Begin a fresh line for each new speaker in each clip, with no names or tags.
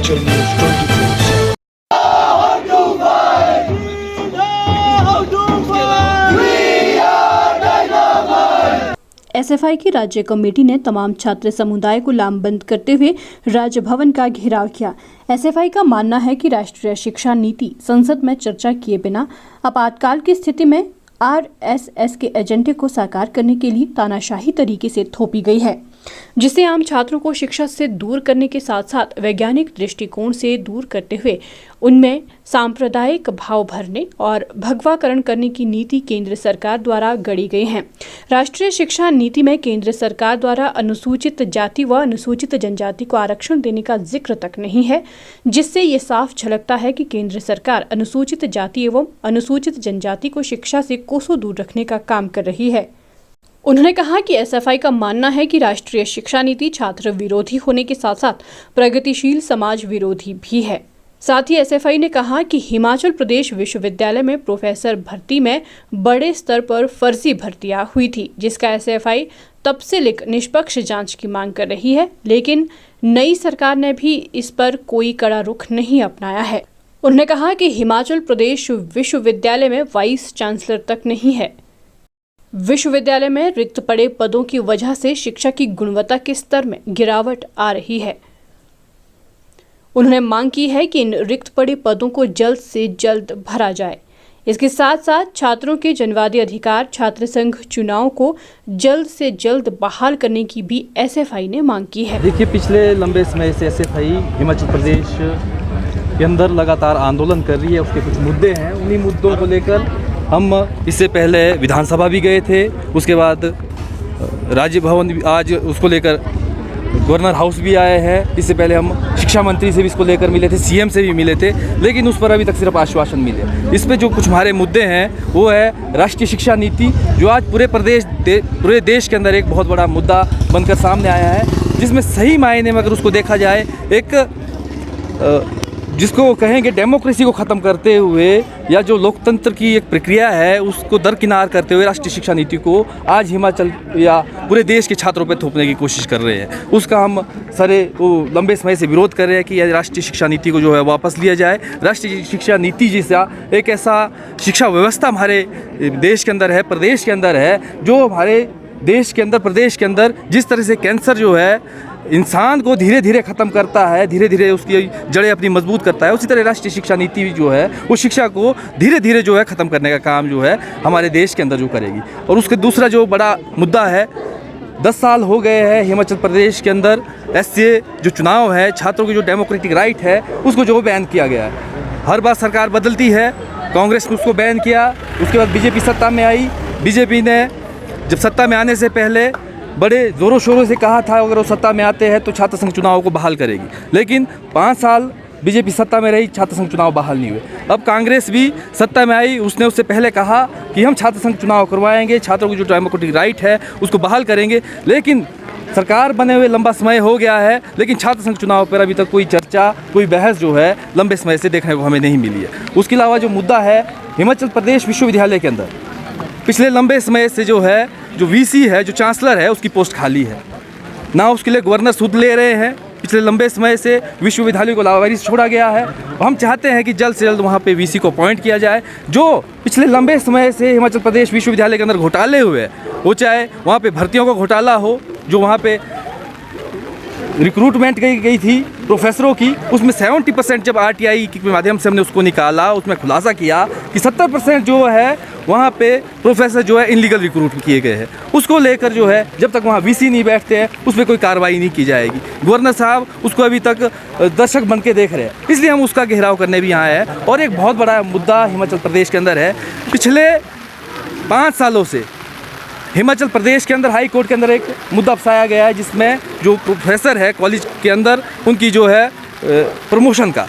Himachal news 24/7।
SFI की राज्य committee ने तमाम छात्र समुदाय को लामबंद करते हुए राजभवन का घेराव किया। एसएफआई का मानना है कि राष्ट्रीय शिक्षा नीति संसद में चर्चा किए बिना आपातकाल की स्थिति में आरएसएस के एजेंडे को साकार करने के लिए तानाशाही तरीके से थोपी गई है, जिससे आम छात्रों को शिक्षा से दूर करने के साथ साथ वैज्ञानिक दृष्टिकोण से दूर करते हुए उनमें सांप्रदायिक भाव भरने और भगवाकरण करने की नीति केंद्र सरकार द्वारा गढ़ी गई है। राष्ट्रीय शिक्षा नीति में केंद्र सरकार द्वारा अनुसूचित जाति व अनुसूचित जनजाति को आरक्षण देने का जिक्र तक नहीं है, जिससे ये साफ झलकता है कि केंद्र सरकार अनुसूचित जाति एवं अनुसूचित जनजाति को शिक्षा से कोसों दूर रखने का काम कर रही है। उन्होंने कहा कि एसएफआई का मानना है कि राष्ट्रीय शिक्षा नीति छात्र विरोधी होने के साथ साथ प्रगतिशील समाज विरोधी भी है। साथ ही एसएफआई ने कहा कि हिमाचल प्रदेश विश्वविद्यालय में प्रोफेसर भर्ती में बड़े स्तर पर फर्जी भर्तियां हुई थी, जिसका एसएफआई तब से लेकर निष्पक्ष जांच की मांग कर रही है, लेकिन नई सरकार ने भी इस पर कोई कड़ा रुख नहीं अपनाया है। उन्होंने कहा कि हिमाचल प्रदेश विश्वविद्यालय में वाइस चांसलर तक नहीं है। विश्वविद्यालय में रिक्त पड़े पदों की वजह से शिक्षा की गुणवत्ता के स्तर में गिरावट आ रही है। उन्होंने मांग की है कि इन रिक्त पड़े पदों को जल्द से जल्द भरा जाए। इसके साथ साथ छात्रों के जनवादी अधिकार छात्र संघ चुनाव को जल्द से जल्द बहाल करने की भी एसएफआई ने मांग की है।
देखिए, पिछले लंबे समय से एसएफआई हिमाचल प्रदेश के अंदर लगातार आंदोलन कर रही है। उसके कुछ मुद्दे हैं, उन्हीं मुद्दों को लेकर हम इससे पहले विधानसभा भी गए थे, उसके बाद राज्य भवन आज उसको लेकर गवर्नर हाउस भी आए हैं। इससे पहले हम शिक्षा मंत्री से भी इसको लेकर मिले थे, सीएम से भी मिले थे, लेकिन उस पर अभी तक सिर्फ आश्वासन मिले। इस पे जो कुछ हमारे मुद्दे हैं वो है राष्ट्रीय शिक्षा नीति, जो आज पूरे देश के अंदर एक बहुत बड़ा मुद्दा बनकर सामने आया है, जिसमें सही मायने में अगर उसको देखा जाए एक जिसको कहेंगे डेमोक्रेसी को ख़त्म करते हुए या जो लोकतंत्र की एक प्रक्रिया है उसको दरकिनार करते हुए राष्ट्रीय शिक्षा नीति को आज हिमाचल या पूरे देश के छात्रों पर थोपने की कोशिश कर रहे हैं। उसका हम लंबे समय से विरोध कर रहे हैं कि राष्ट्रीय शिक्षा नीति को जो है वापस लिया जाए। राष्ट्रीय शिक्षा नीति जैसा एक ऐसा शिक्षा व्यवस्था हमारे देश के अंदर है, प्रदेश के अंदर है, जो हमारे देश के अंदर प्रदेश के अंदर जिस तरह से कैंसर जो है इंसान को धीरे धीरे ख़त्म करता है, धीरे धीरे उसकी जड़ें अपनी मजबूत करता है, उसी तरह राष्ट्रीय शिक्षा नीति जो है वो शिक्षा को धीरे धीरे जो है ख़त्म करने का काम जो है हमारे देश के अंदर जो करेगी। और उसके दूसरा जो बड़ा मुद्दा है, 10 साल हो गए हैं हिमाचल प्रदेश के अंदर एसए जो चुनाव है, छात्रों की जो डेमोक्रेटिक राइट है उसको जो बैन किया गया है। हर बार सरकार बदलती है, कांग्रेस ने उसको बैन किया, उसके बाद बीजेपी सत्ता में आई। बीजेपी ने जब सत्ता में आने से पहले बड़े ज़ोरों शोरों से कहा था अगर वो सत्ता में आते हैं तो छात्र संघ चुनाव को बहाल करेगी, लेकिन 5 साल बीजेपी सत्ता में रही, छात्र संघ चुनाव बहाल नहीं हुए। अब कांग्रेस भी सत्ता में आई, उसने उससे पहले कहा कि हम छात्र संघ चुनाव करवाएंगे, छात्रों की जो डेमोक्रेटिक राइट है उसको बहाल करेंगे, लेकिन सरकार बने हुए लंबा समय हो गया है, लेकिन छात्र संघ चुनाव पर अभी तक कोई चर्चा, कोई बहस जो है लंबे समय से देखने को हमें नहीं मिली है। उसके अलावा जो मुद्दा है हिमाचल प्रदेश विश्वविद्यालय के अंदर पिछले लंबे समय से जो है जो वीसी है, जो चांसलर है, उसकी पोस्ट खाली है, ना उसके लिए गवर्नर सुध ले रहे हैं। पिछले लंबे समय से विश्वविद्यालय को लावारिस छोड़ा गया है। हम चाहते हैं कि जल्द से जल्द वहाँ पे वीसी को अपॉइंट किया जाए। जो पिछले लंबे समय से हिमाचल प्रदेश विश्वविद्यालय के अंदर घोटाले हुए, वो चाहे वहाँ पे भर्तियों का घोटाला हो, जो वहाँ पे रिक्रूटमेंट गई थी प्रोफेसरों की, उसमें 70% जब आरटीआई के माध्यम से हमने उसको निकाला, उसमें खुलासा किया कि 70% जो है वहाँ पे प्रोफेसर जो है इनलीगल रिक्रूट किए गए हैं। उसको लेकर जो है जब तक वहाँ वीसी नहीं बैठते हैं उस पर कोई कार्रवाई नहीं की जाएगी। गवर्नर साहब उसको अभी तक दर्शक बन के देख रहे हैं, इसलिए हम उसका घेराव करने भी यहाँ आए हैं। और एक बहुत बड़ा मुद्दा हिमाचल प्रदेश के अंदर है, पिछले 5 सालों से हिमाचल प्रदेश के अंदर हाई कोर्ट के अंदर एक मुद्दा फंसाया गया है, जिसमें जो प्रोफेसर है कॉलेज के अंदर उनकी जो है प्रमोशन का।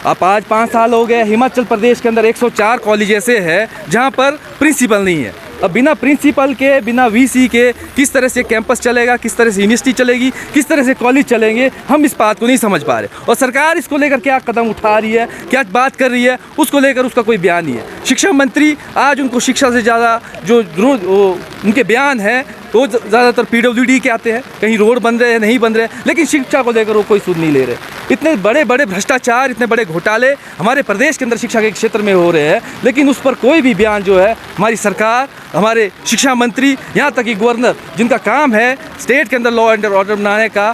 अब आज 5 साल हो गए, हिमाचल प्रदेश के अंदर 104 कॉलेज ऐसे हैं जहां पर प्रिंसिपल नहीं है। अब बिना प्रिंसिपल के, बिना वीसी के किस तरह से कैंपस चलेगा, किस तरह से यूनिवर्सिटी चलेगी, किस तरह से कॉलेज चलेंगे, हम इस बात को नहीं समझ पा रहे। और सरकार इसको लेकर क्या कदम उठा रही है, क्या बात कर रही है, उसको लेकर उसका कोई बयान नहीं है। शिक्षा मंत्री आज उनको शिक्षा से ज़्यादा जो उनके बयान हैं तो ज़्यादातर PWD के आते हैं, कहीं रोड बन रहे हैं नहीं बन रहे हैं, लेकिन शिक्षा को लेकर वो कोई सुध नहीं ले रहे। इतने बड़े बड़े भ्रष्टाचार, इतने बड़े घोटाले हमारे प्रदेश के अंदर शिक्षा के क्षेत्र में हो रहे हैं, लेकिन उस पर कोई भी बयान जो है हमारी सरकार, हमारे शिक्षा मंत्री, यहाँ तक कि गवर्नर, जिनका काम है स्टेट के अंदर लॉ एंड ऑर्डर बनाने का,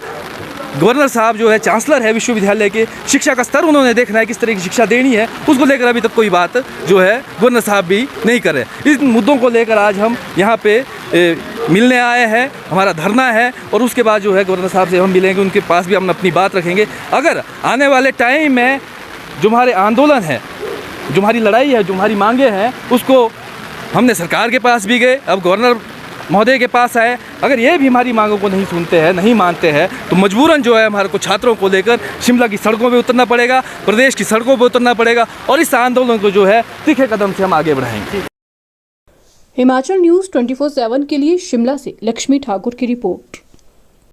गवर्नर साहब जो है, चांसलर है विश्वविद्यालय के, शिक्षा का स्तर उन्होंने देखना है किस तरह की शिक्षा देनी है, उसको लेकर अभी तक कोई बात जो है गवर्नर साहब भी नहीं कर रहे। इस मुद्दों को लेकर आज हम यहाँ पे मिलने आए हैं, हमारा धरना है, और उसके बाद जो है गवर्नर साहब से हम मिलेंगे, उनके पास भी हम अपनी बात रखेंगे। अगर आने वाले टाइम में जो हमारे आंदोलन है, जो हमारी लड़ाई है, जो हमारी मांगे हैं, उसको हमने सरकार के पास भी गए, अब गवर्नर महोदय के पास आए, अगर ये भी हमारी मांगों को नहीं सुनते हैं, नहीं मानते हैं, तो मजबूरन जो है हमारे को छात्रों को लेकर शिमला की सड़कों पे उतरना पड़ेगा, प्रदेश की सड़कों पे उतरना पड़ेगा, और इस आंदोलन को जो है तीखे कदम से हम आगे बढ़ाएंगे।
हिमाचल न्यूज़ 24/7 के लिए शिमला से लक्ष्मी ठाकुर की रिपोर्ट।